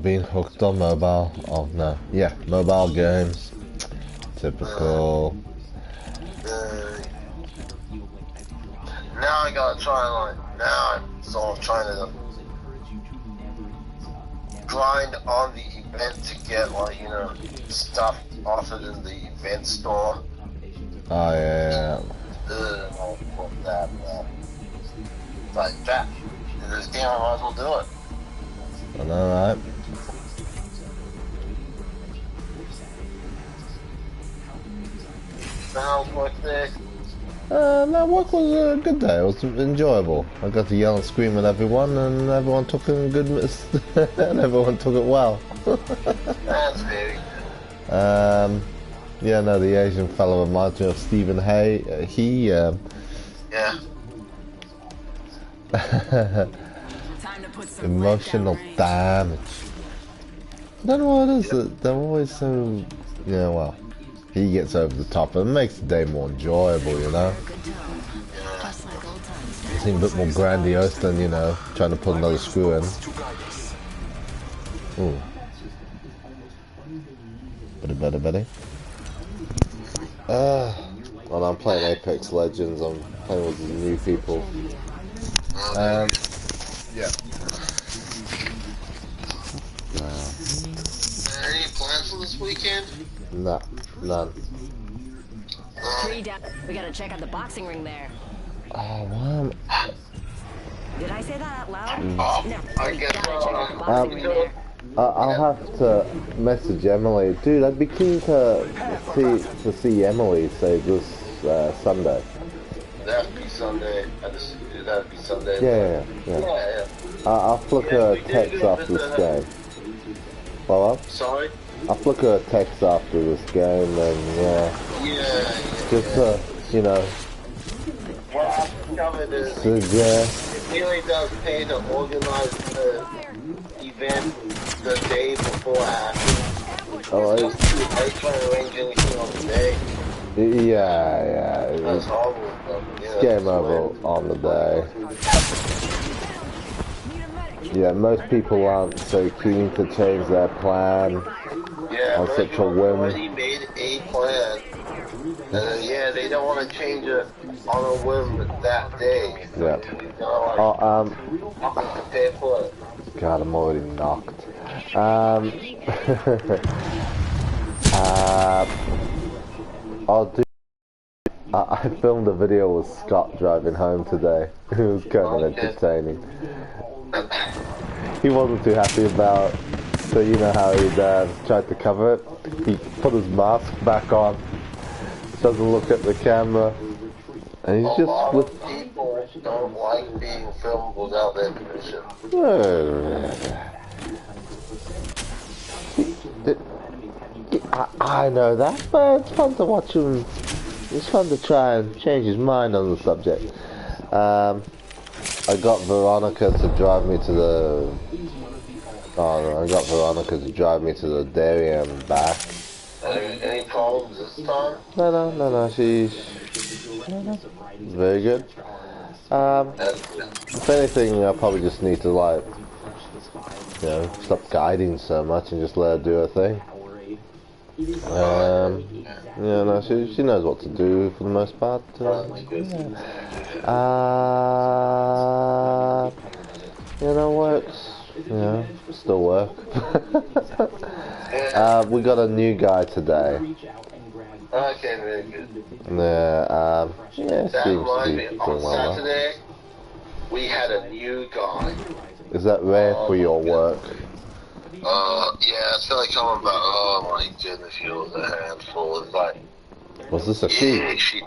Being hooked on mobile. Oh no, yeah, mobile games. Typical. Now I gotta try now I'm sort of trying to grind on the event to get stuff offered in the event store. Oh yeah. That. Like that. This game I might as well do it. I know, right? How's work there? No, work was a good day. It was enjoyable. I got to yell and scream at everyone, and everyone took it in good and everyone took it well. That's very good. Yeah, no, the Asian fellow reminds me of Stephen Hay. Yeah. Emotional damage. I don't know what it is. They're always so, well, he gets over the top and it makes the day more enjoyable, you know? Seem a bit more grandiose than, trying to put another screw in. Ooh. Better. Well, I'm playing Apex Legends. I'm playing with new people. Yeah. Any plans for this weekend? No, none. We gotta check out the boxing ring there. Oh, wow. Did I say that out loud? No. I guess gotta check out the boxing ring there. I'll have to message Emily. Dude, I'd be keen to see Emily, say, this Sunday. That'd be Sunday. That'd be Sunday. Yeah. I'll flick her a text after this game. What? Sorry? I'll flick her a text after this game, and just what I've discovered is suggest. it really does pay to organize the event the day before after. Oh, I try to arrange anything on the day. Yeah. That's horrible. It's game over on the day. Yeah, most people aren't so keen to change their plan on such a whim. Already made a plan. They don't want to change it on a whim that day. Yeah. Pay for it. God, I'm already knocked. I'll do. I filmed a video with Scott driving home today. It was kind of entertaining. He wasn't too happy about it, so you know how he tried to cover it. He put his mask back on, doesn't look at the camera, and he's just with. People don't like being filmed without their permission. I know that, but it's fun to watch him. It's fun to try and change his mind on the subject. I got Veronica to drive me to the. Oh no, I got Veronica to drive me to the dairy and back. Any problems this time? No. She's very good. If anything, I probably just need to stop guiding so much and just let her do her thing. She knows what to do for the most part. Works. Still work. We got a new guy today. Okay, very good. Seems to be doing on well. Saturday, we had a new guy. Is that rare for your work? I feel like I'm about, oh my goodness, he was a handful. It's like, was this a she?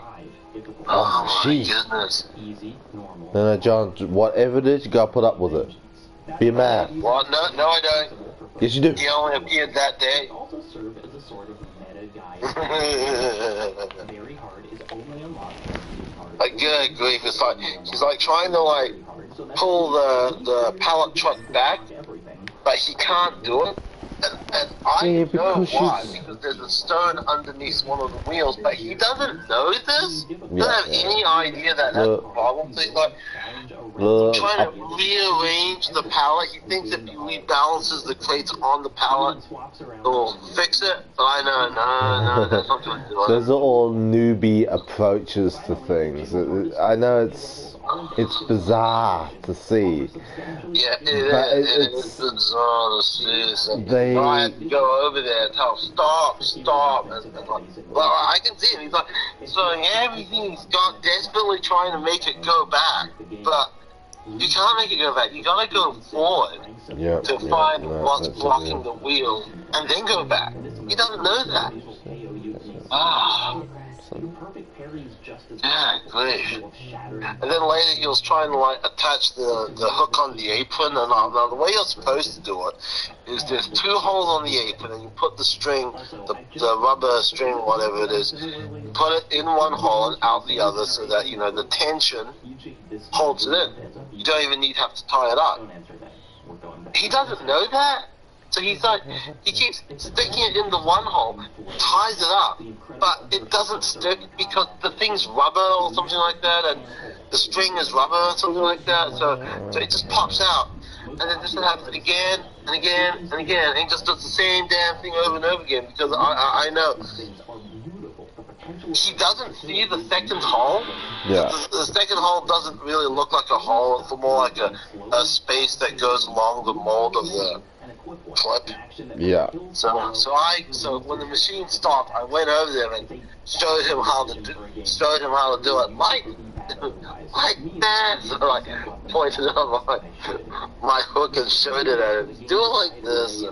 Oh my goodness. No, John, whatever it is, you gotta put up with it. Be a man. Well, no, I don't. Yes, you do. He only appeared that day. Like, good grief, it's like, he's like trying to pull the pallet truck back, but he can't do it. And I know why, because there's a stone underneath one of the wheels, but he doesn't know this. He doesn't have any idea that that's a problem. So he's like, trying to rearrange the pallet. He thinks if he rebalances the crates on the pallet, it will fix it. But I know, no, that's not going to do it. Those are all newbie approaches to things. I know it's bizarre to see. Yeah, it is bizarre to see. So I had to go over there and tell him, stop. And like, well, I can see him. He's like, so everything he's got desperately trying to make it go back. But you can't make it go back. You gotta go forward to find what's blocking the wheel and then go back. He doesn't know that. Yeah, great. And then later he was trying to like attach the hook on the apron, and now the way you're supposed to do it is there's 2 holes on the apron, and you put the string, the rubber string, whatever it is, you put it in one hole and out the other, so that the tension holds it in. You don't even have to tie it up. He doesn't know that. So he's like, he keeps sticking it in the one hole, ties it up, but it doesn't stick because the thing's rubber or something like that, and the string is rubber or something like that, so it just pops out. And then this happens again and again and again, and he just does the same damn thing over and over again, because I know he doesn't see the second hole. Yeah. The second hole doesn't really look like a hole, it's more like a space that goes along the mold of the clip. Yeah. So when the machine stopped, I went over there and showed him how to do it like that. So I pointed out my hook and showed it at him. Do it like this.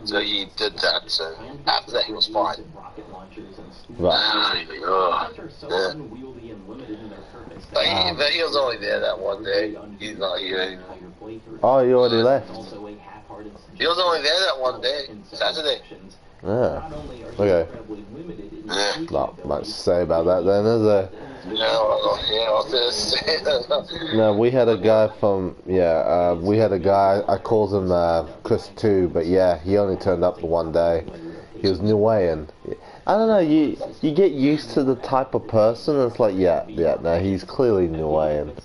So he did that. So after that, he was fine. Right. Yeah. But he was only there that one day. He's not here anymore. Oh, you already left. He was only there that one day, Saturday. Yeah. Okay. Yeah. Not much to say about that then, is there? No, we had a guy I called him Chris too, but yeah, he only turned up for one day. He was Niuean. I don't know, you get used to the type of person, and it's like, no, he's clearly Niuean.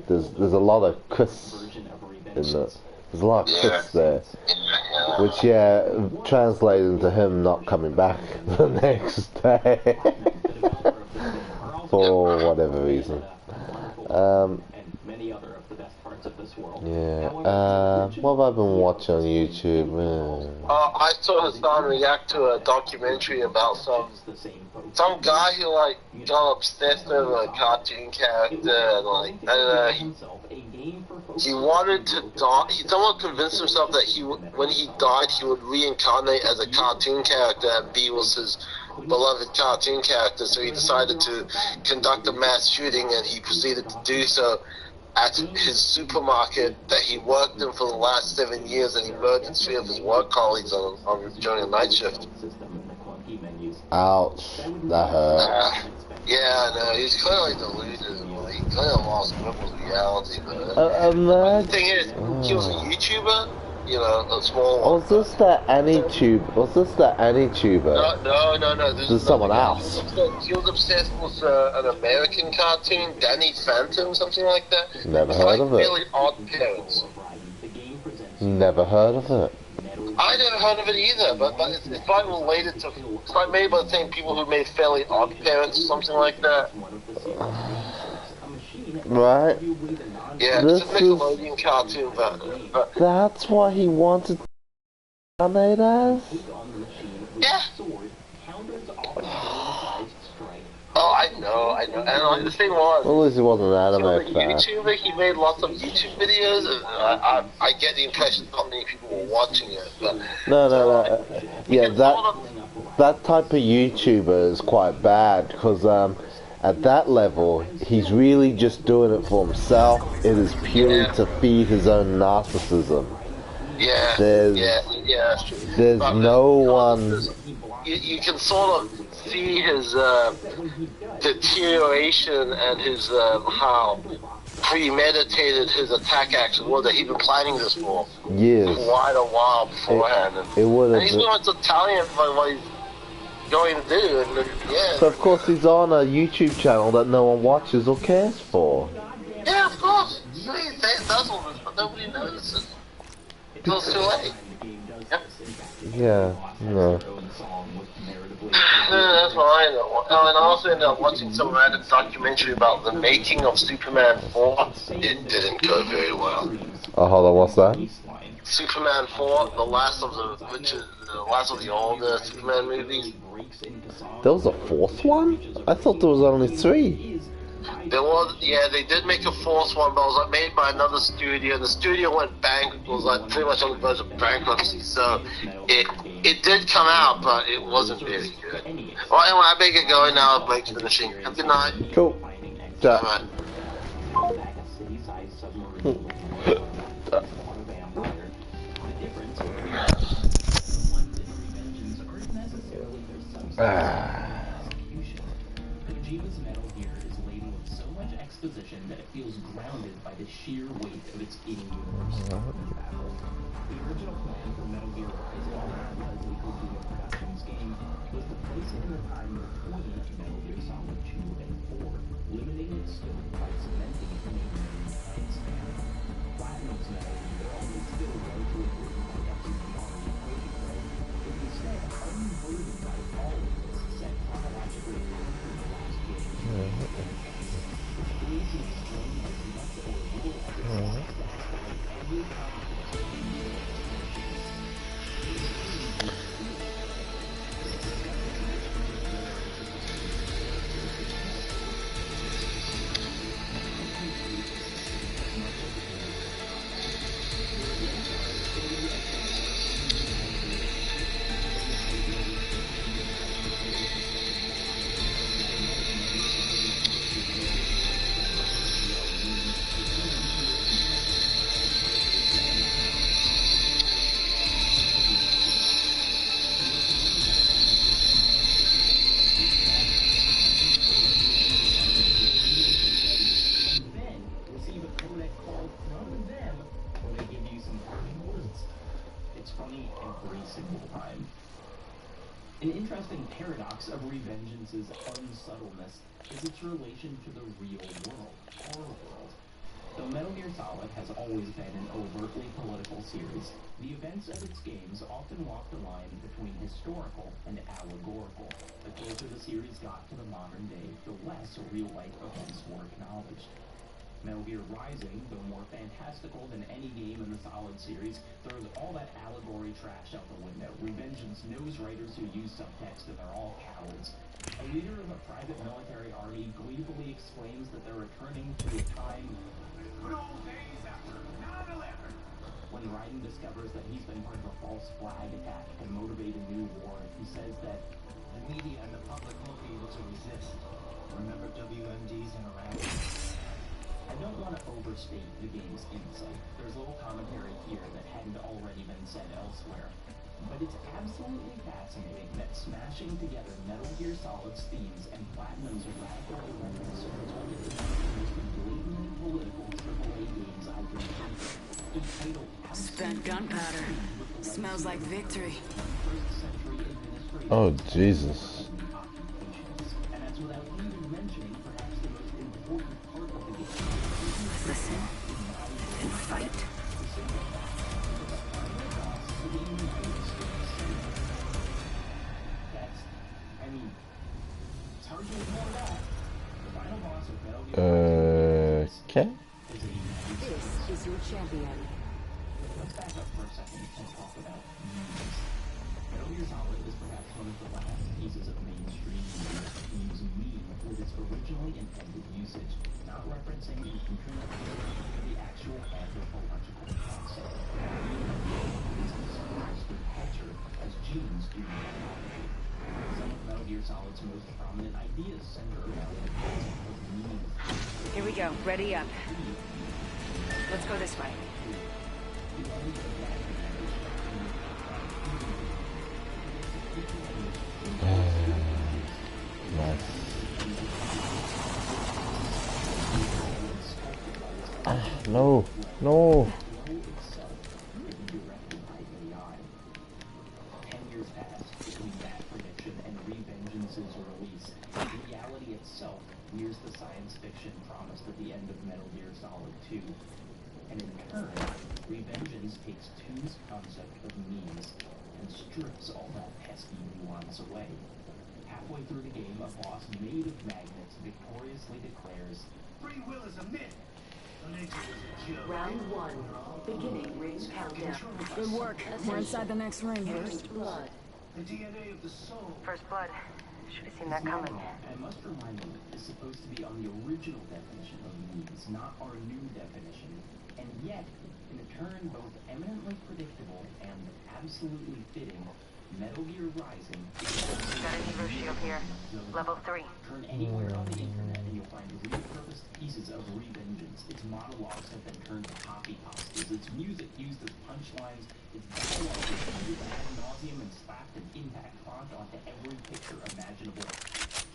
There's a lot of Chris in it. There's a lot of Chris there. Which, translated into him not coming back the next day. For whatever reason. What have I been watching on YouTube? I saw Hassan react to a documentary about some guy who got obsessed over a cartoon character, and I don't know, he wanted to die. Someone convinced himself that when he died, he would reincarnate as a cartoon character, and B was his beloved cartoon character. So he decided to conduct a mass shooting, and he proceeded to do so at his supermarket that he worked in for the last 7 years, and he murdered 3 of his work colleagues during a night shift. Ouch, that hurt. Yeah, no, he's clearly delusional. He clearly lost grip with reality. But the thing is, he was a YouTuber, a small one. Was this the AnyTuber? No. This is someone else. He was obsessed with an American cartoon, Danny Phantom, something like that. Never heard of it. Really Odd Parents. Never heard of it. I never heard of it either, but it's like related to. It's like made by the same people who made Fairly Odd Parents, or something like that. Right. Yeah, it's a Nickelodeon cartoon, but that's what he wanted to animate as? Yeah. Oh, I know. And the thing was, Well, at least he wasn't an anime fan. YouTuber, he made lots of YouTube videos, and I get the impression not many people were watching it. But No. Yeah, that type of YouTuber is quite bad, because at that level, he's really just doing it for himself. It is purely to feed his own narcissism. Yeah, that's true. There's no one. You can sort of see his deterioration and his how premeditated his attack action was. That he'd been planning this for years, quite a while beforehand. And he's going to tell him what he's going to do. And So of course he's on a YouTube channel that no one watches or cares for. Yeah, of course. He's embezzlement, but nobody notices. Until it's too late. Yep. Yeah, no. That's what I know. Oh, and I also ended up watching some random documentary about the making of Superman 4. It didn't go very well. Oh, hold on, what's that? Superman 4, the last of the older Superman movies. There was a fourth one? I thought there was only 3. There was, yeah, they did make a fourth one, but it was like made by another studio. The studio went was like pretty much on the verge of bankruptcy, so it did come out, but it wasn't really good. Well, anyway, I better get going now. I'll break to the machine. Have a good night. Cool. Alright. Kojima's Metal Gear is laden with so much exposition that it feels grounded by the sheer weight of its game universe. The original plan for Metal Gear Rising, Leslie Kojima Productions game, was to place it in the time between Metal Gear Solid 2 and 4, limiting its scope by cementing it in a time span. Platinum's Metal Gear, although still largely written by FMCR equation code, is instead unburdened by all of this set chronologically in the last game. Which is explained as much or little as it satisfies every An interesting paradox of Revengeance's unsubtleness is its relation to the real world, our world. Though Metal Gear Solid has always been an overtly political series, the events of its games often walk the line between historical and allegorical. The closer the series got to the modern day, the less real-life events were acknowledged. Metal Gear Rising, though more fantastical than any game in the Solid series, throws all that allegory trash out the window. Revengeance knows writers who use subtext and they're all cowards. A leader of a private military army gleefully exclaims that they're returning to a time good old days after 9/11. When Raiden discovers that he's been part of a false flag attack to motivate a new war, he says that the media and the public won't be able to resist. Remember WMD's in Iraq? I don't want to overstate the game's insight. There's little commentary here that hadn't already been said elsewhere. But it's absolutely fascinating that smashing together Metal Gear Solid's themes and Platinum's radical irreverence resulted in one of the most blatantly political AAA games I can think of. A title Spent gunpowder. Smells like victory. Oh, Jesus. And that's without even mentioning perhaps the most important part of the game. Listen and fight. Okay. This is your champion. Let's back up for a second and talk about memes. Metal Gear Solid is perhaps one of the last pieces of mainstream media to use meme with its originally intended usage, not referencing the internet or the actual anthropological concept. It's misunderstood culture as genes do biology. Some of Metal Gear Solid's most prominent ideas center around the concept of memes. Here we go. Ready up. Let's go this way. No, no. 10 years passed between that prediction and Revengeance's release. Reality itself nears the science fiction promised at the end of Metal Gear Solid 2. And in Revengeance takes 2's concept of means and strips all that pesky nuance away. Halfway through the game, a boss made of magnets victoriously declares, Free will is a myth. Nature is a joke. Round 1. Beginning ring countdown. Good work. We're inside the next ring. First blood. The DNA of the soul. First blood. Should have seen that coming. I must remind you, is supposed to be on the original definition of means, not our new definition. And yet, in a turn both eminently predictable and absolutely fitting, Metal Gear Rising Got an Evo shield here. Level 3. Turn anywhere on the internet and you'll find repurposed pieces of Revengeance. Its monologues have been turned to copy pastas. Its music used as punchlines. Its dialogue is used ad nauseum and slapped an impact font onto every picture imaginable.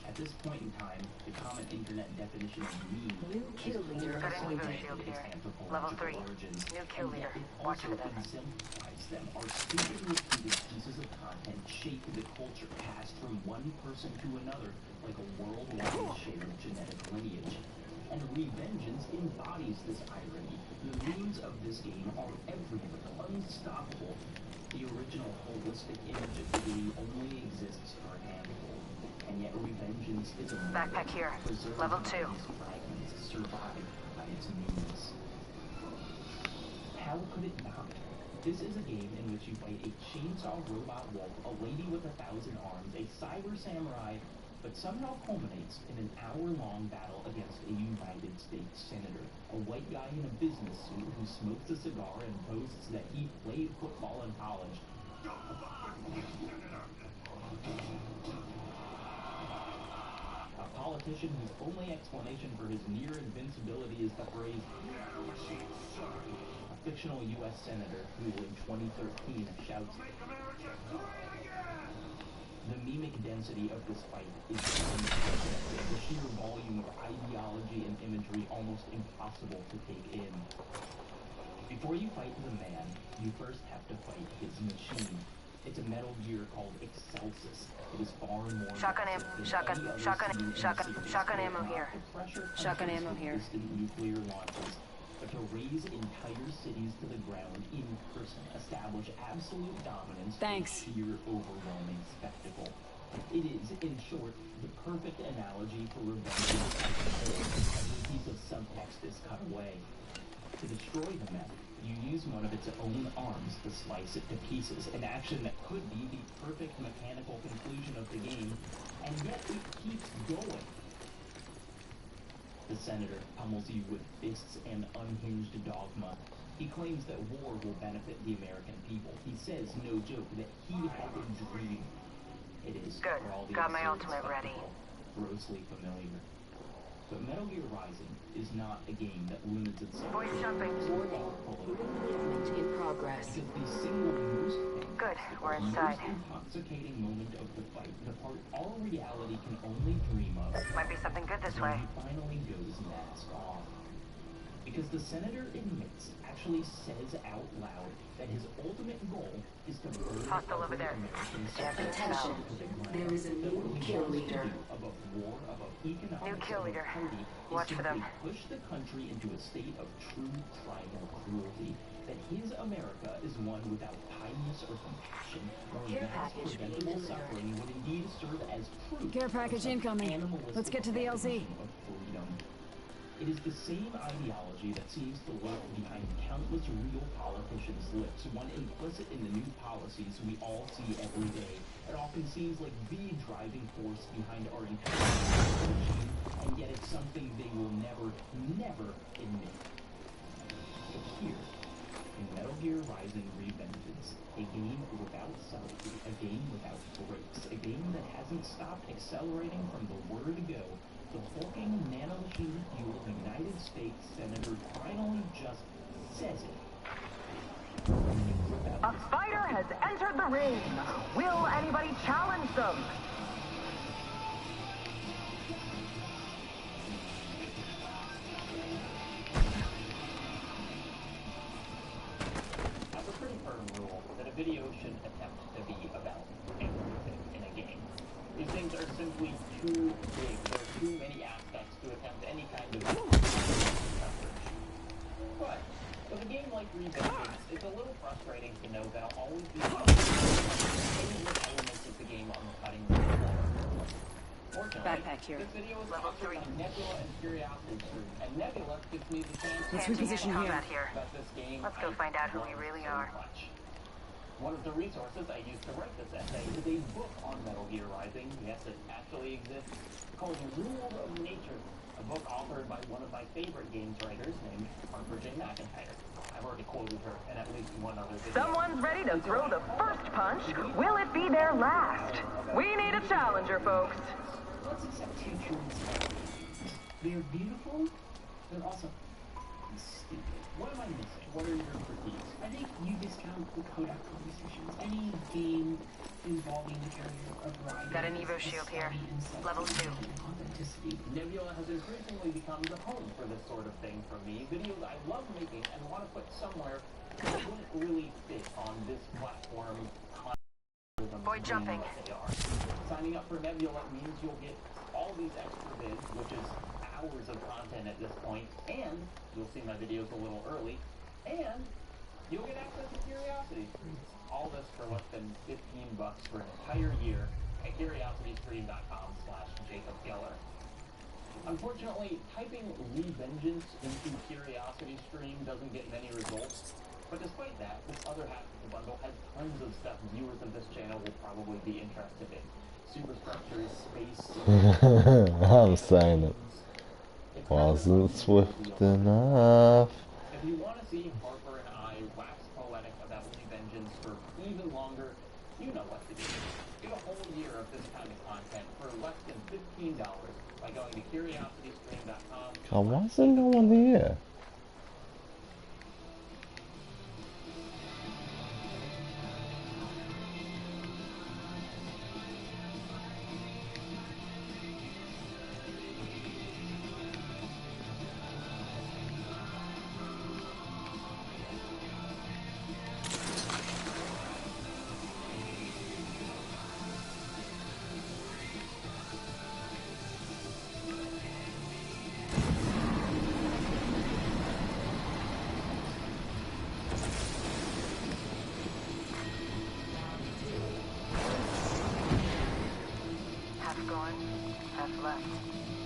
At this point in time, the common internet definition of meme New kill leader Got an Evo appointed. shield here. anthropological Level 3. origins, New kill and yet leader. it Watch also for them. exemplifies them. Our stupid repeated pieces of content shape the culture passed from one person to another like a worldwide shared genetic lineage. And Revengeance embodies this irony. The memes of this game are everywhere, unstoppable. The original holistic image of the game only exists for a handful. And yet Revengeance is a Backpack here. preserved Level by 2. these fragments survived by its memes. How could it not? This is a game in which you fight a chainsaw robot wolf, a lady with 1,000 arms, a cyber samurai, but somehow culminates in an hour-long battle against a United States senator, a white guy in a business suit who smokes a cigar and boasts that he played football in college. A politician whose only explanation for his near invincibility is the phrase, a fictional U.S. senator who in 2013 shouts, the memic density of this fight is unprecedented, the sheer volume of ideology and imagery almost impossible to take in. Before you fight the man, you first have to fight his machine. It's a Metal Gear called Excelsis. It is far more Shotgun massive ammo. than Shotgun. any other Shotgun. scene in the Shotgun. series. Shotgun ammo here. The pressure Shotgun countries ammo with here. distant nuclear launches, but to raise entire cities to the ground in person, establish absolute dominance, Thanks. sheer overwhelming spectacle. It is, in short, the perfect analogy for revenge. Every piece of subtext is cut away. To destroy the mech, you use one of its own arms to slice it to pieces, an action that could be the perfect mechanical conclusion of the game, and yet it keeps going. The senator pummels you with fists and unhinged dogma. He claims that war will benefit the American people. He says, no joke, that he had a dream. It is, Good. for all the Got my absurd ultimate ready. spectacle, grossly familiar. But Metal Gear Rising is not a game that limits itself Voice to jumping. Warning. Movement in progress. because the single most Good. We're most inside. intoxicating moment of the fight, the part all reality can only dream of, Might be something good this when way. he finally goes mask off. Because the senator admits, actually says out loud, that his ultimate goal is to burn Hostile over every there. American Champion Attention. to the ground. There is a That new what he kill wants to leader. do above war, above economics, New kill above leader. party, is Watch for them. simply push the country into a state of true primal cruelty. That his America is one without kindness or compassion, where Care mass package being preventable delivered. suffering would indeed serve as proof Care package of some incoming. animalistic Let's get to the LZ. definition of freedom. It is the same ideology that seems to lurk behind countless real politicians' lips, one implicit in the new policies we all see every day. It often seems like the driving force behind our entire machine, and yet it's something they will never, never admit. But here, in Metal Gear Rising Revengeance, a game without subtlety, a game without brakes, a game that hasn't stopped accelerating from the word go, the hulking nanomachine-fueled United States Senator finally just says it. A fighter has entered the ring. Will anybody challenge them? I have a pretty firm rule that a video shouldn't attempt to be about everything in a game. These things are simply too big. There are too many aspects to attempt any kind of coverage. But with a game unlike Revengeance, it's a little frustrating to know that I'll always be elements of the game on the cutting room floor. Fortunately, Backpack here. this video is sponsored by Nebula and Curiosity Stream, and Nebula gives me the chance Let's to reposition here. about this game. Let's go find out who we really are. One of the resources I used to write this essay is a book on Metal Gear Rising. Yes, it actually exists, called Rules of Nature, a book authored by one of my favorite games writers named Harper J. McIntyre. I've already quoted her in at least one other video. Someone's ready to throw the first punch. Will it be their last? We need a challenger, folks. Let's accept two truths. They're beautiful, they're also stupid. What am I missing? What are your critiques? I think you discount the Kodak conversations. Any game involving the area of writing. Got an Evo shield here. Level 2. Authenticity. Nebula has increasingly become the home for this sort of thing for me. Videos I love making and want to put somewhere that wouldn't really fit on this platform. Boy jumping. Signing up for Nebula means you'll get all these extra vids, which is hours of content at this point, and you'll see my videos a little early, and you'll get access to Curiosity Streams. All this for less than $15 for an entire year at curiositystream.com/Jacob Geller. Unfortunately, typing Revengeance into Curiosity Stream doesn't get many results. But despite that, this other half of the bundle has tons of stuff viewers of this channel will probably be interested in. Superstructures, space... I'm saying it wasn't swift enough. If you want to see Harper and I wax poetic about Revengeance for even longer, you know what to do. Get a whole year of this kind of content for less than $15 by going to curiositystream.com. God, why is there no one here?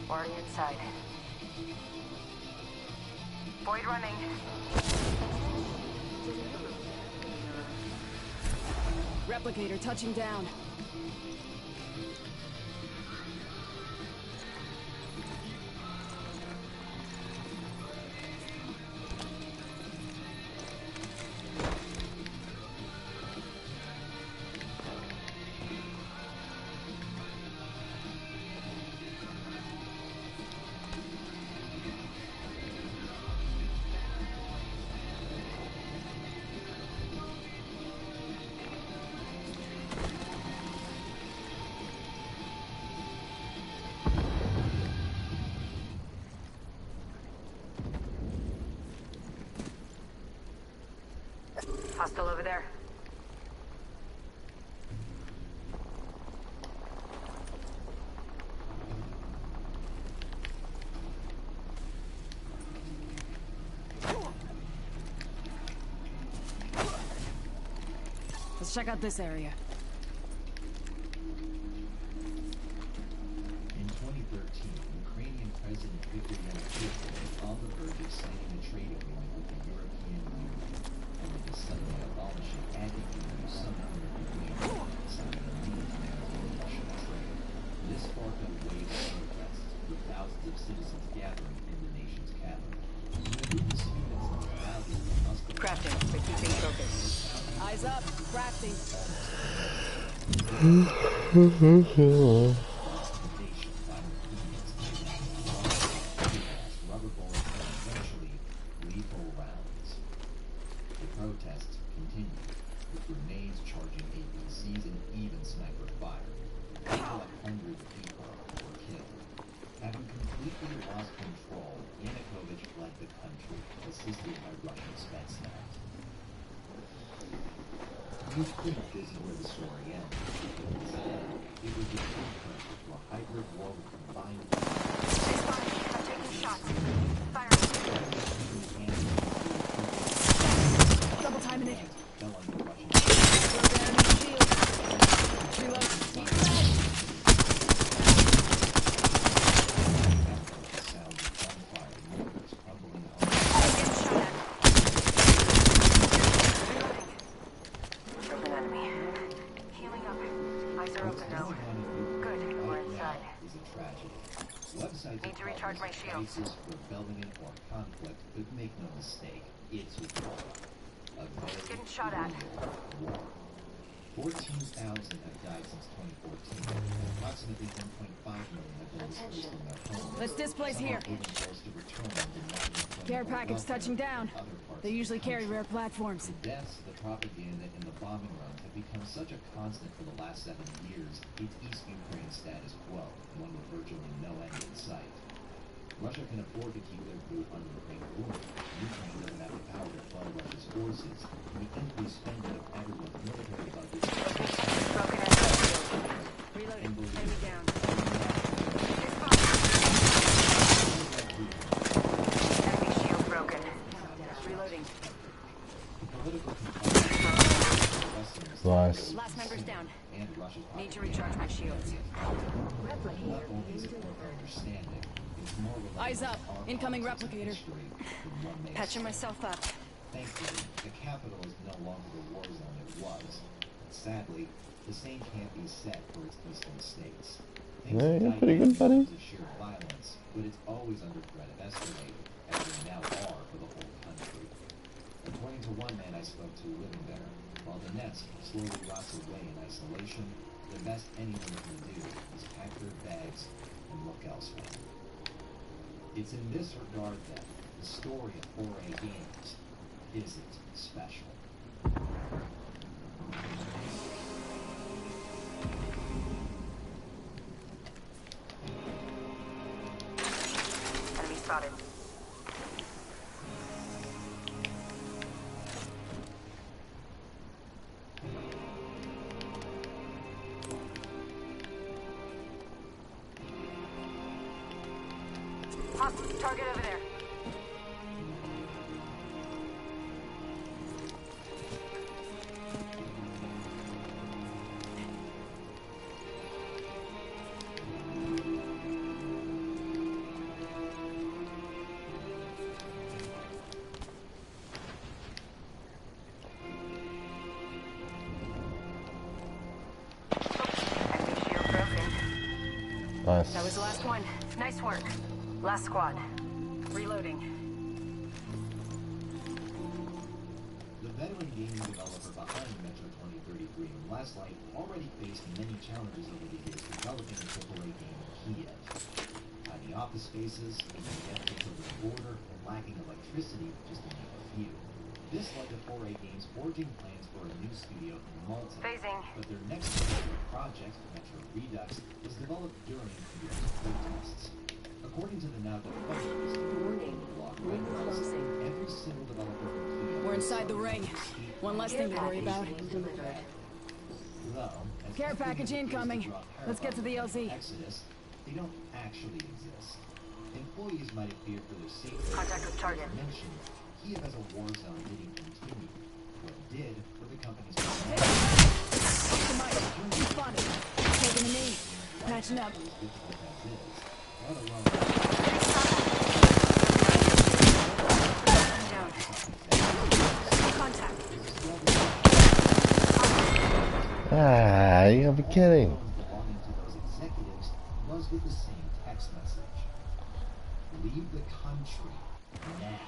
Already inside. Void running. Replicator touching down. Hostile over there. Let's check out this area. In 2013, Ukrainian President Viktor Yanukovych was on the verge of signing a trade agreement with the European Union, only to suddenly abolish it, adding to some other agreement signing a new Russian trade. This sparked a wave of protests, with thousands of citizens gathering in the nation's capital. The students loudly Moscow. Crafting, but keeping focused. Eyes up, crafting. Rubber bullets and eventually lethal rounds. The protests continued, with grenades charging APCs and even sniper fire. Until 100 people were killed. Having completely lost control, Yanukovych fled the country, assisted by Russian Spetsnaz. You think this is where the story ends. Instead, it was the precursor to a hybrid war with combined I'm taking shots. Fire. minute. fell under Russian Throw down enemy shield. Reload. Need a med. sound of gunfire, mortars crumbling home. Getting shot at. Reloading. Broken enemy. Healing up. Eyes are open now. Good. We're inside. Is a tragedy. Websites Need to recharge my shields. ISIS, rebellion, or conflict, but make no mistake, it's war. A very Getting shot at. war. 14,000 have died since 2014. Approximately 1.5 million have been displaced from their homes. Let's displace Some here. are being forced to return and denied employment Care or package welfare touching down. in other parts They of the usually carry country. rare platforms. The deaths, the propaganda, and the bombing runs have become such a constant for the last 7 years, it's East Ukraine status quo, one with virtually no end in sight. Russia can afford to keep their boot on Ukraine war. Ukraine doesn't have the power to fund Russia's forces, and the increased spending of everyone's military budgets Broken enemy shield. Reloading. Enemy down. Enemy shield broken. Reloading. political components Nice. Last member's down. and Russia's Need to recharge my shields. not only is it worth understanding, it's more related Eyes up. to our Incoming politics and replicator. history than one may Patching assume. myself up. Thankfully, the capital is no longer the war zone it was. Sadly, the same can't be said for its eastern states. Things Yeah, have you're died pretty down good, buddy. because of sheer violence, but it's always under threat of escalating, as they now are for the whole country. According to one man I spoke to living there, while Donetsk slowly rots away in isolation, the best anyone can do is pack their bags and look elsewhere. It's in this regard that the story of 4A Games isn't special. Enemy spotted. Hostile target over there. Enemy shield broken. Nice. That was the last one. Nice work. Last squad. Reloading. The veteran gaming developer behind Metro 2033 and Last Light already faced many challenges over the years developing a AAA game in Kiev. Tiny office spaces, even distance over the border, and lacking electricity, just to name a few. This led to 4A Games forging plans for a new studio in Malta. Phasing. But their next major project, Metro Redux, was developed during Kiev's protests. According to the now defunct Warning. blog Ring Redux, closing. every single developer in Kiev We're inside the ring. One less thing to worry about. Delivered. Though, as Care actively package as it is to incoming. draw Let's get to the parallels with LZ. Exodus, they don't actually exist. Employees might have feared for their safety. Contact with target. As mentioned, Kiev as a war zone didn't continue. What did were the company's The mic. Responding. Taking a knee. Patching up. as difficult as is, let alone Down. Contact. Ah, you gotta be kidding. belonging to those executives was with the same text message. Leave the country now.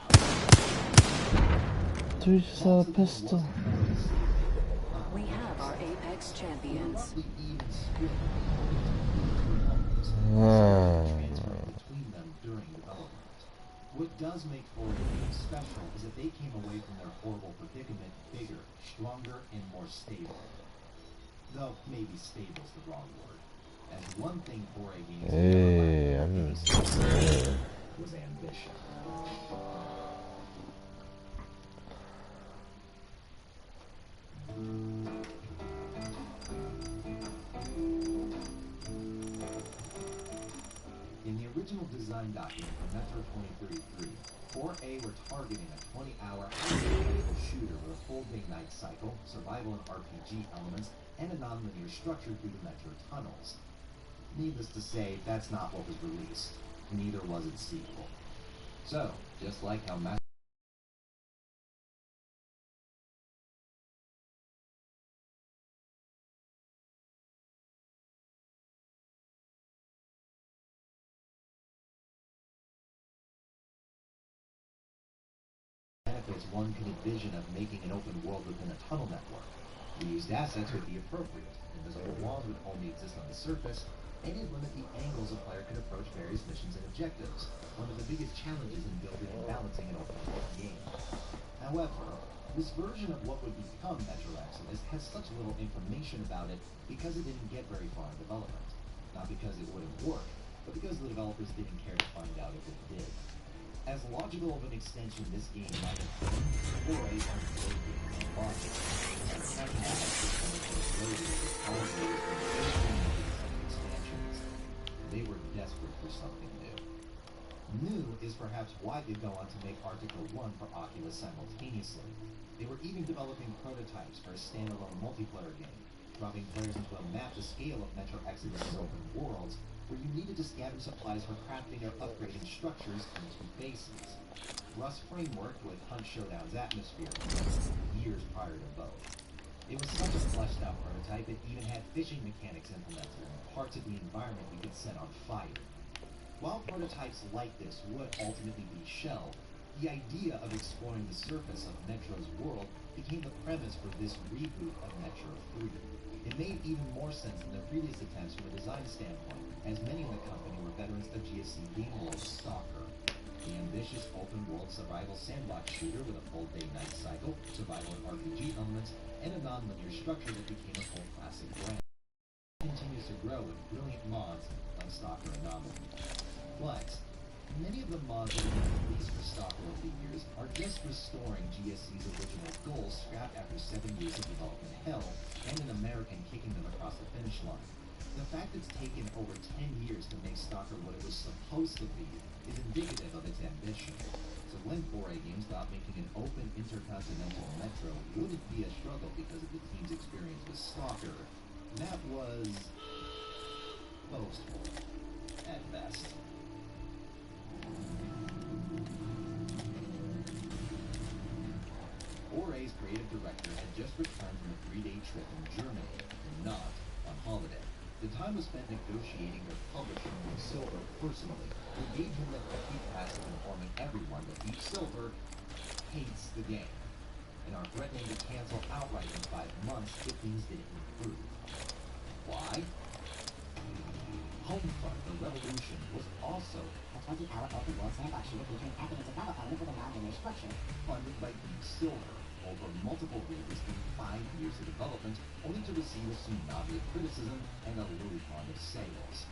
Dude just had a pistol. We have our Apex champions. Roughly even split Ah. between them during development. What does make 4A Games special is that they came away from their horrible predicament bigger, stronger, and more stable. Though maybe stable's the wrong word. As one thing 4A Games Hey, I'm was ambition. In the original design design document for Metro 2033, 4A were targeting a 20-hour hyper-casual shooter with a full day-night cycle, survival and RPG elements, and a non-linear structure through the Metro tunnels. Needless to say, that's not what was released. Neither was its sequel. So, just like how benefits one could envision of making an open world within a tunnel network. Reused assets would be appropriate. Invisible walls would only exist on the surface, and it'd limit the angles a player could approach various missions and objectives, one of the biggest challenges in building and balancing an open world game. However, this version of what would become Metro Exodus has such little information about it because it didn't get very far in development. Not because it wouldn't work, but because the developers didn't care to find out if it did. As logical of an extension this game might have been, 4A's own road game and logic, and second half of expansions, they were desperate for something new. New is perhaps why they go on to make Article 1 for Oculus simultaneously. They were even developing prototypes for a standalone multiplayer game, dropping players into a map the scale of Metro Exodus' open worlds, where you needed to scavenge supplies for crafting or upgrading structures into bases. Rust framework with Hunt Showdown's atmosphere years prior to both. It was such a fleshed out prototype it even had fishing mechanics implemented and parts of the environment we could set on fire. While prototypes like this would ultimately be shelved, the idea of exploring the surface of Metro's world became the premise for this reboot of Metro 3. It made even more sense than their previous attempts from a design standpoint, as many in the company were veterans of GSC game world Stalker, the ambitious open-world survival sandbox shooter with a full day-night cycle, survival and RPG elements, and a non-linear structure that became a full classic brand. It continues to grow with brilliant mods like Stalker Anomaly. But many of the mods that have been released for Stalker over the years are just restoring GSC's original goals scrapped after 7 years of development hell, and an American kicking them across the finish line. The fact it's taken over 10 years to make Stalker what it was supposed to be is indicative of its ambition. So when 4A Games thought making an open intercontinental Metro wouldn't be a struggle because of the team's experience with Stalker, that was boastful at best. 4A's creative director had just returned from a 3-day trip in Germany, and not on holiday. The time was spent negotiating with publisher Deep Silver personally, who gave him the hefty task of informing everyone that Deep Silver hates the game, and are threatening to cancel outright in 5 months if things didn't improve. Why? Homefront: The Revolution was also a 20-hour open-world sandbox shooter featuring active and survival elements with a non-linear structure, funded by Deep Silver over multiple releases in 5 years of development, only to receive a tsunami of criticism and a little fund of sales.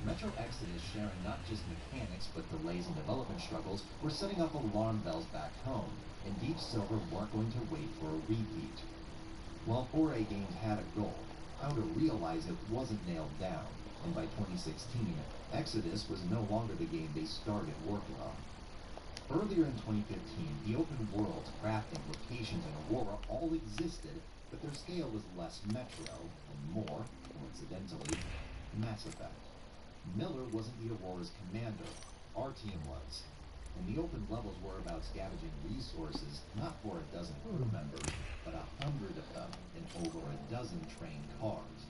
Metro Exodus, sharing not just mechanics but delays and development struggles, were setting up alarm bells back home, and Deep Silver weren't going to wait for a repeat. While 4A Games had a goal, how to realize it wasn't nailed down, and by 2016, Exodus was no longer the game they started working on. Earlier in 2015, the open worlds, crafting, locations, and Aurora all existed, but their scale was less Metro, and more, coincidentally, Mass Effect. Miller wasn't the Aurora's commander, Artyom was, and the open levels were about scavenging resources, not for a dozen crew members, but 100 of them, and over a dozen trained cars.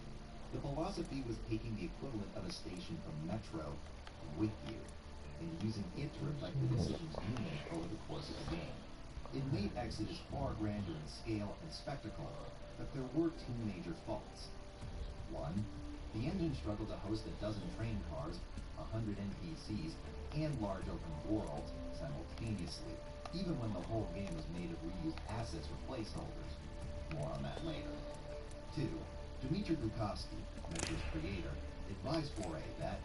The philosophy was taking the equivalent of a station from Metro with you, and using it to reflect the decisions you make over the course of the game. It made Exodus far grander in scale and spectacle, but there were 2 major faults. 1, the engine struggled to host a dozen train cars, 100 NPCs, and large open worlds simultaneously, even when the whole game was made of reused assets or placeholders. More on that later. 2, Dmitry Glukhovsky, Metro's creator, advised 4A that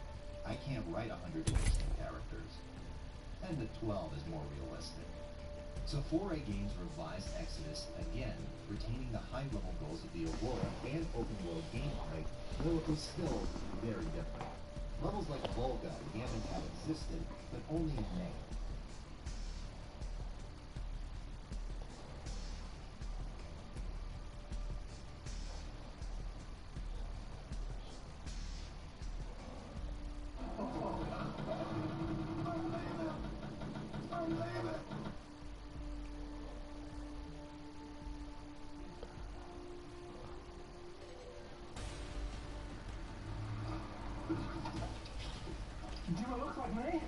I can't write 100 interesting characters, and that 12 is more realistic. So 4A Games revised Exodus again, retaining the high-level goals of the Aurora and open-world gameplay, though it was still very different. Levels like Volga and Gambit existed, but only in name. Do I look like me?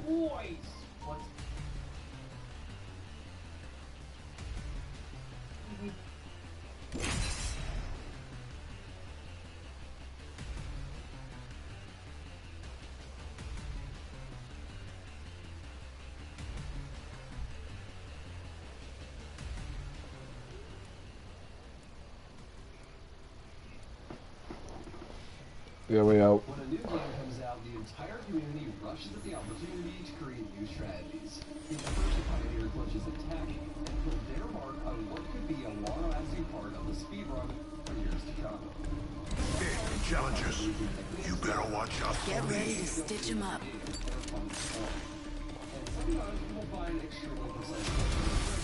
Boys! What? There we go. When a new game comes out, the entire community rushes at the opportunity to create new strategies. The first to pioneer glitches attack and put their mark on what could be a long-lasting part of the speedrun for years to come. Hey, challengers, you better watch out for Get ready me. to stitch him up.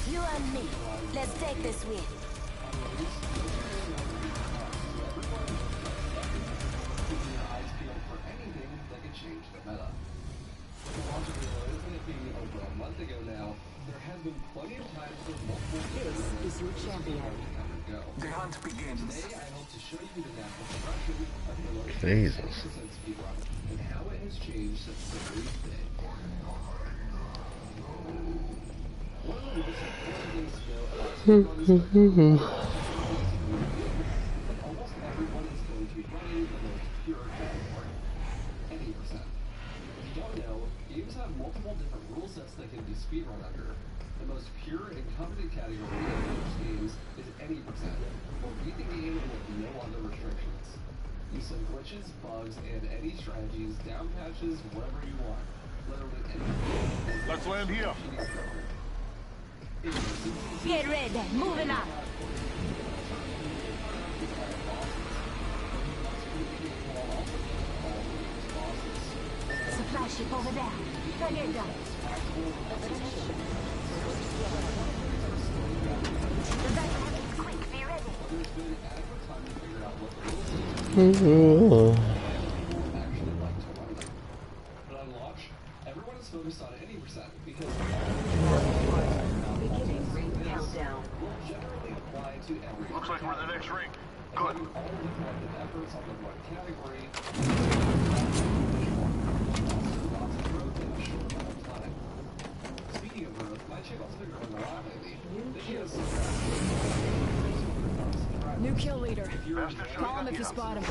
You and me. Let's take this win. Change the meta. Launching Halo Infinite being over a month ago now, there has been plenty of time for multiple This is your champion. The hunt begins. Today I hope to show you the natural progression of Halo Jesus. 10% speedrun and how it has changed since the release day. One of the most important things to know about speedruns is that almost everyone is going to be running the most pure category. 80%. If you don't know, games have multiple different rule sets that can be speedrun under. The most pure and coveted category in most games is 80%, or beat the game with no other restrictions. Use some glitches, bugs, and any strategies, down patches, whatever you want. Literally anything. Let's land here. Get ready. Moving up. Supply ship over there. Target down. The battle is quick. Be ready. But on launch, everyone is focused on 80% because Beginning ring countdown. will generally apply to every. Looks like we're in the next ring. And Good. having all the collective efforts on the one category lots of growth in a short amount of time. Speaking of growth, my channel's been growing a lot lately. Videos New kill leader. if you're Master Call him if you spot him. The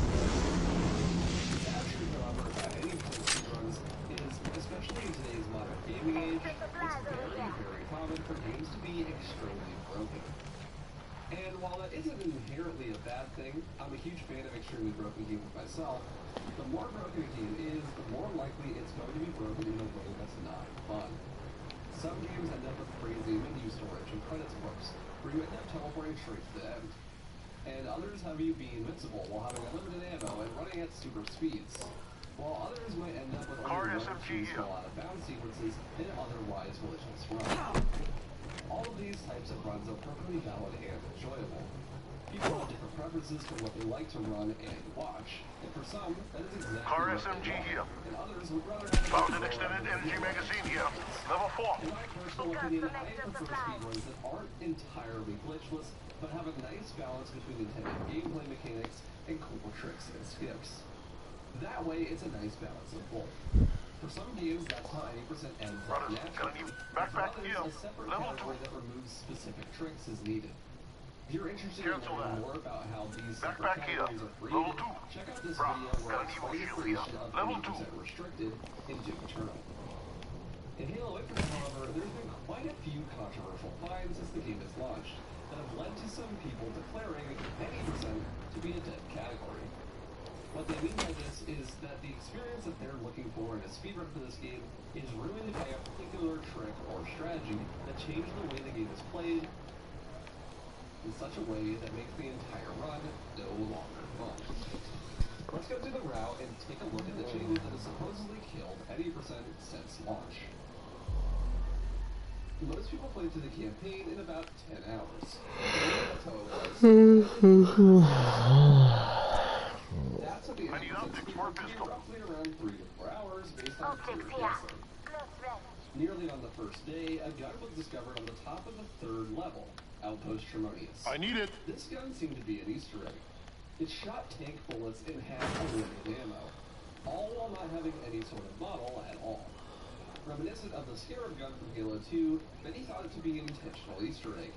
actual however, at any point speedruns is, especially in today's modern gaming age, it's very common for games to be extremely broken. And while that isn't inherently a bad thing, I'm a huge fan of extremely broken games myself. The more broken a game is, the more likely it's going to be broken in a way that's not fun. Some games end up with crazy menu storage and credits books, where you end up teleporting straight to the end. And others have you be invincible while having unlimited ammo and running at super speeds. While others might end up with Car only SMG here. small out of bounds sequences in otherwise malicious runs. All of these types of runs are perfectly valid and enjoyable. People have different preferences for what they like to run and watch, and for some, that is exactly Car what SMG they want. here. And others would rather have Found an extended energy magazine here. Level 4. in my personal opinion, I prefer speedruns that aren't entirely glitchless, but have a nice balance between intended gameplay mechanics and cool tricks and skips. That way, it's a nice balance of both. For some games, that's how 80% ends up Runners, got a naturally. new For backpack others, here. a separate Level category 2. that removes specific tricks is needed. If you're interested in Cancel learning that. more about how these separate Backpack here. categories are Level created, 2. check out this Bra, video where I got an evil explain the shield here. creation of Level 80% restricted in Doom Eternal. In Halo Infinite, however, there's been quite a few controversial finds since the game has launched that have led to some people declaring 80% to be a dead category. What they mean by this is that the experience that they're looking for in a speedrun for this game is ruined by a particular trick or strategy that changed the way the game is played in such a way that makes the entire run no longer fun. Let's go through the route and take a look at the changes that have supposedly killed 80% since launch. Most people played through the campaign in about 10 hours. That's what the roughly around 3 to 4 hours based on nearly on the first day, a gun was discovered on the top of the 3rd level, Outpost Tremonius. I need it. This gun seemed to be an Easter egg. It shot tank bullets and had unlimited ammo, all while not having any sort of model at all. Reminiscent of the Scarab gun from Halo 2, many thought it to be an intentional Easter egg.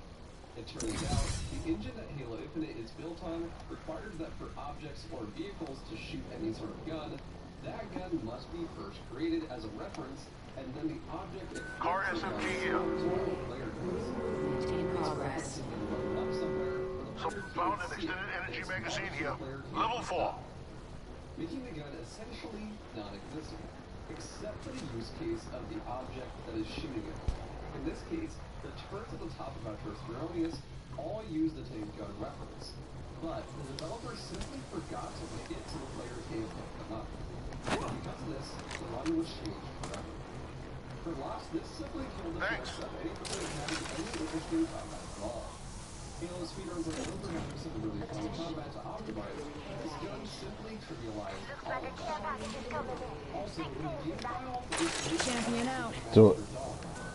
It turns out, the engine that Halo Infinite is built on requires that for objects or vehicles to shoot any sort of gun, that gun must be first created as a reference, and then the object that Car SMG here. Found an extended energy magazine here. Level 4. Making the gun essentially non-existent, except for the use case of the object that is shooting it. In this case, the turrets at the top of Outpost Tremonius all use the tank gun reference, but the developer simply forgot to link it so the player can't pick them up. Because of this, the run was changed forever. For Lost, this simply killed the chance of any player having any interesting combat at all. Halo speedruns are known for having some really fun combat to optimize. This gun simply trivialized all of that. Also, in the game file, Champion out. Do it.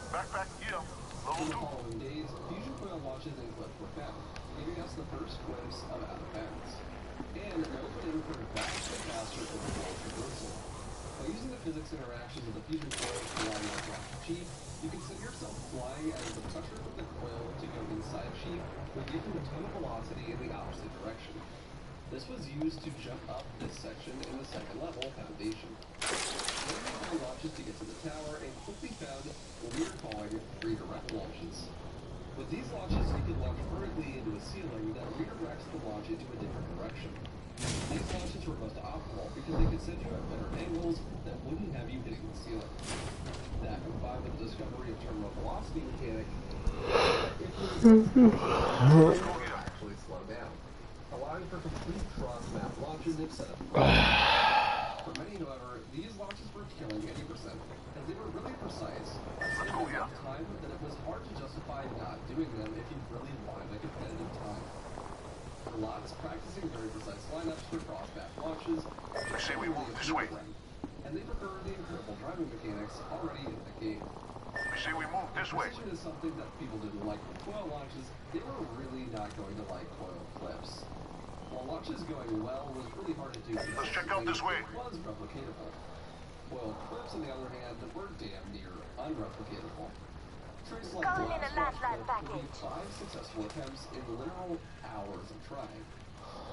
Backpack here. in the following days, Fusion Coil launches and clips were found, giving us the first glimpse of Out of Bounds. And an opening for faster overall reversal. By using the physics interactions of the Fusion Coil to allow you to drop Chief, you can set yourself flying as the pressure of the coil to go inside Chief will give you a ton of velocity in the opposite direction. This was used to jump up this section in the 2nd level foundation. Then we found launches to get to the tower and quickly found what we are calling redirect launches. With these launches, you can launch vertically into a ceiling that redirects the launch into a different direction. These launches were most optimal because they could send you at better angles that wouldn't have you hitting the ceiling. That, combined with the discovery of terminal velocity mechanic, actually slow down, allowing for complete cross-map launches instead of for many, however, these launches were killing 80%, as they were really precise, saving enough time that it was hard to justify not doing them if you really wanted a competitive time. For lots, practicing very precise lineups for cross-map launches, I say we move this way. and they prefer the incredible driving mechanics already in the game. I say we move this way. Precision is something that people didn't like with coil launches. They were really not going to like coil clips. While launches going well was really hard to do. Let's check out this way. It was replicatable. Coil clips, on the other hand, were damn near unreplicatable. Trace like Blast gave 5 successful attempts in literal hours of trying.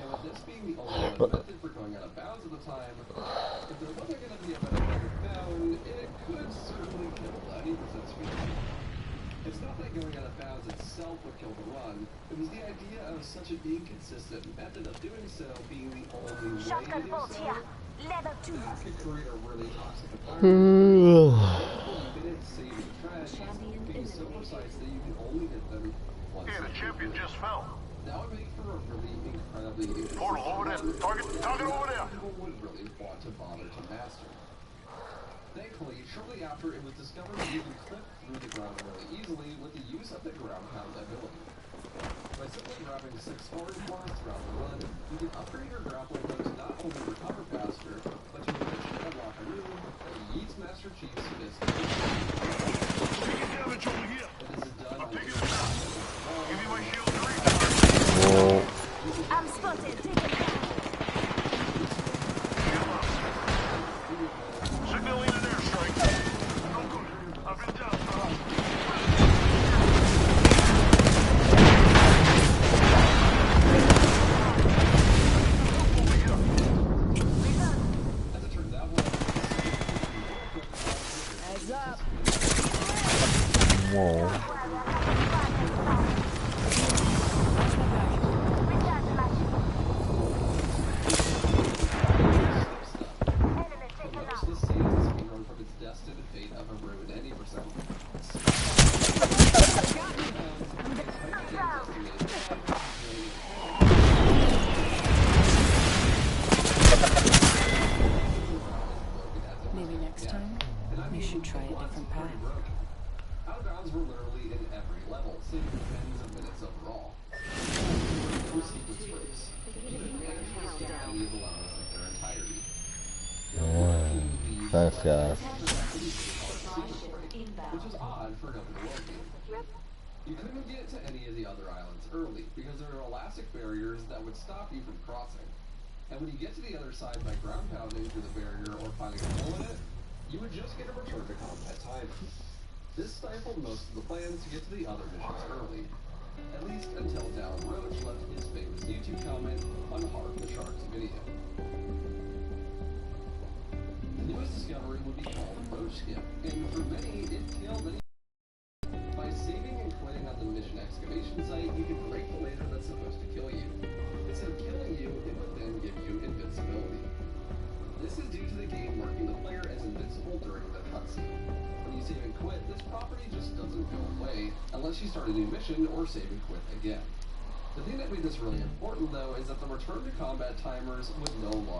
And with this being the only method for going out of bounds at the time, if there wasn't going to be a better way found, it could certainly kill 90% speed. It's not that going out of bounds itself would kill the run, it was the idea of such an inconsistent method of doing so being the only way to do so. Level 2. That could create a really toxic environment. Minutes saving trash being so precise that you can only hit them once. Hey, the champion just fell. That would make for a really incredibly Portal over there. Target over there. People would really want to bother to master. Thankfully, shortly after, it was discovered that you can clip through the ground really easily with the use of the ground pound ability. By simply grabbing 6 forward bars throughout the run, you can upgrade your grappling hook to not only recover faster, but to eventually unlock a room that yeets Master Chief's fist. Taking damage over here. I'm taking it down. Give me my shield to reach. I'm spotted. Take it down. Signaling an airstrike. No good. I've been down. As it turns out, Heads up. Whoa. Thanks, guys. Which is odd for an open world game. You couldn't get to any of the other islands early because there are elastic barriers that would stop you from crossing. And when you get to the other side by ground pounding through the barrier or finding a hole in it, you would just get a return to combat timer. This stifled most of the plans to get to the other missions early. At least until Dallin Roach left his famous YouTube comment on Hark the Shark's video. The newest discovery would be called Roach Skip, and for many, it tailed many. By saving and quitting on the mission excavation site, you can break the laser that's supposed to kill you. Instead of killing you, it would then give you invincibility. This is due to the game marking the player as invincible during the cutscene. When you save and quit, this property just doesn't go away unless you start a new mission or save and quit again. The thing that made this really important, though, is that the return to combat timers would no longer